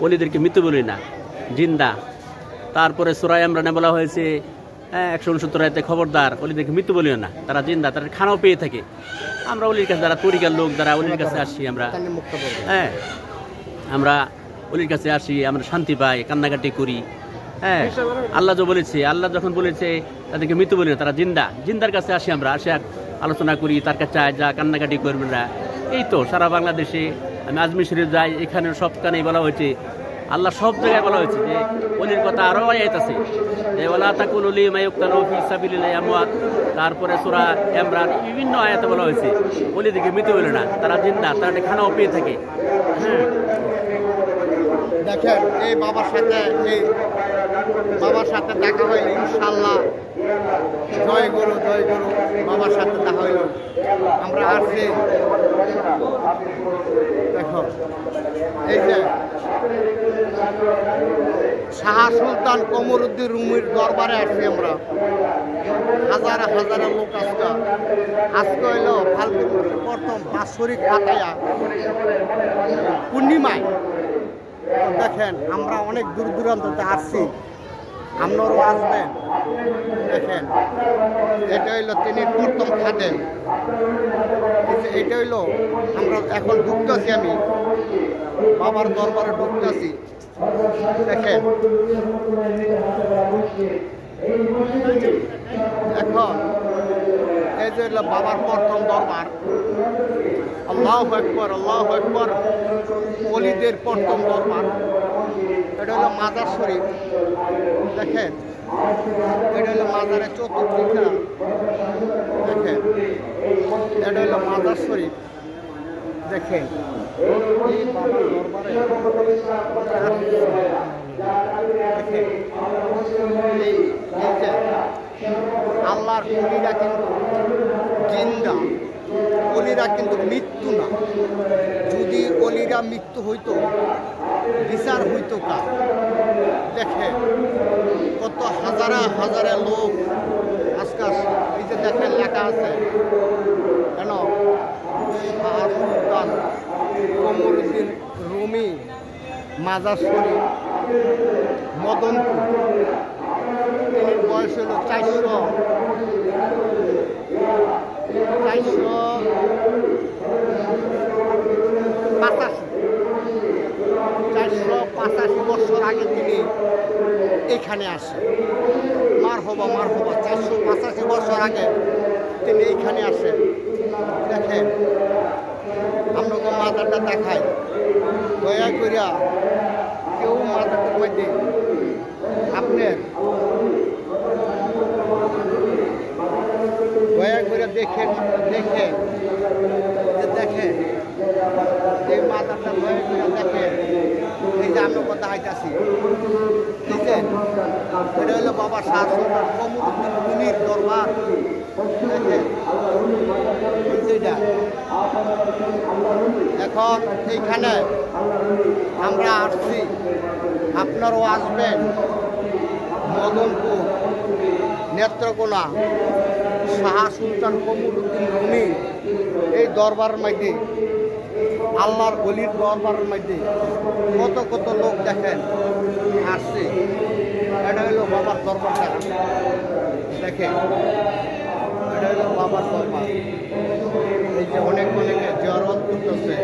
ওলিদেরকে মৃত্যু বলি না, জিন্দা। তারপরে সূরা ইমরানে বলা হয়েছে 169 আয়াতে খবরদার ওলিদেরকে মৃত্যু বলিও না, তারা জিন্দা, তারা খানাও পেয়ে থাকে। আমরা ওলির কাছে যারা তরিকার লোক যারা ওলির কাছে আসি আমরা আমরা ওলির কাছে আসি, আমরা শান্তি পাই, কান্নাকাটি করি। আল্লাহ বলেছে, আল্লাহ যখন বলেছে তাদেরকে মৃত্যু বলি না, তারা জিন্দার কাছে আসি, আমরা আসে আলোচনা করি, তার কাছে যা কান্নাকাটি করবে না। এই তো সারা বাংলাদেশে আমি আজমির শরীফ যাই, এখানে সবখানেই বলা হয়েছে, আল্লাহ সব জায়গায় বলা হয়েছে যে ওলির কথা আরও আয়াত আছে যে ওয়ালা তাকুনু লিমা ইউকতালু ফি সাবিলিল্লাহি আমওয়াত। তারপরে সূরা ইমরান বিভিন্ন আয়াতে বলা হয়েছে ওলিদেরকে মৃত্যু বলে না, তারা জিন্দা, তারা খানাও পেয়ে থাকে। দেখেন এই বাবার সাথে দেখা হইল, ইনশাল্লাহ জয় গুরু বাবার সাথে দেখা হইল। আমরা আসছি, দেখো এই যে শাহ সুলতান কমরউদ্দিন রুমির দরবারে আসছি আমরা, হাজার হাজার লোক আজকে হইল ফাল্গুন প্রথম বাৎসরিক কাটাইয়া পূর্ণিমায়। দেখেন আমরা অনেক দূর দূরান্ততে আসছি, আপনারাও আসবেন। দেখেন এটা হইল তিনি প্রথম খাদেন, এটা হইল আমরা এখন ঢুকতেছি, আমি বাবার দরবারে ঢুকতেছি। দেখেন এখন এই যে বাবার প্রথম দরবার, আল্লাহু আকবার আল্লাহু আকবার, ওলিদের প্রথম দরবার। এটা হলো মাজার শরীফ। দেখেন এটা হলো মাজারের চতুর্দিকটা, দেখেন এটা হলো মাজার শরীফ। দেখেন এই বাবার দরবারে আল্লাহর ওলিরা কিন্তু জিন্দা, ওলিরা কিন্তু মৃত্যু না। যদি ওলিরা মৃত্যু হইতো বিচার হইতো কার? দেখেন কত হাজারা হাজারা লোক আজকে এই যে দেখেন লেখা আছে কেন, শাহ সুলতান কমরউদ্দিন রুমি মাজার শরীফ মদনপুর। তিনি বয়স হল 485 বছর আগে তিনি এখানে আসেন। মারহবা 485 বছর আগে তিনি এইখানে আসেন। দেখেন আপনাকে মাজারটা দেখায়, দয়া করিয়া কেউ মাজারটার মধ্যে আপনার দয়া করে দেখেন যে দেখেন এই মাজারটা দয়া করে দেখেন। এই যে আমরা কথা আইতাছি, বুঝছেন, এটা হলো বাবা শাহ সুলতান কমরউদ্দিন রুমির দরবার। দেখেন এখন এইখানে আমরা আসছি, আপনারাও আসবেন। মদনপুর নেত্রকোনা শাহ সুলতান কমরউদ্দিন রুমি এই দরবারের মধ্যে, আল্লাহর ওলির দরবারের মধ্যে কত কত লোক দেখেন আসছে। এটা হলো বাবার দরবারটা, দেখেন এটা হলো বাবার দরবার। এই যে অনেকে জিয়ারত করতেছে,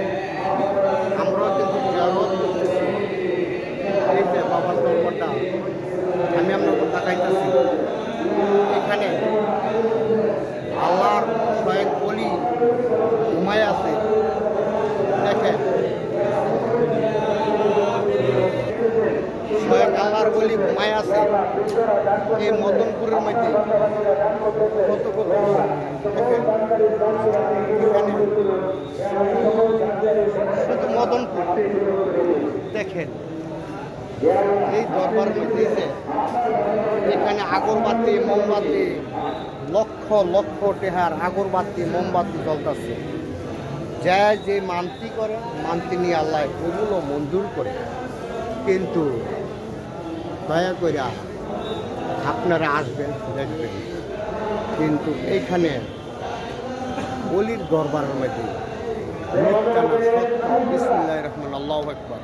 আমরাও কিন্তু জিয়ারত করতেছি। এই যে বাবার দরবারটা আমি আপনাকে দেখাইতেছি। এখানে আল্লাহর স্বয়ং ওলি ঘুমায় আছে। দেখেন স্বয়ং আল্লাহর ওলি ঘুমায় আছে এই মদনপুরের মধ্যে। কত কত এখানে শুধু মদনপুর। দেখেন এই দরবার মধ্যে এখানে আগরবাতি মোমবাতি লক্ষ লক্ষ টেহার আগরবাতি মোমবাতি জ্বলতেছে। যে মানতি করে, মানতি নিয়ে আল্লাহ কবুল ও মঞ্জুর করে। কিন্তু দয়া করে আপনারা আসবেন, দেখবেন। কিন্তু এইখানে ওলির দরবারের মধ্যে মিথ্যা না সত্য। বিসমিল্লাহির রহমানির রহিম, আল্লাহু আকবার।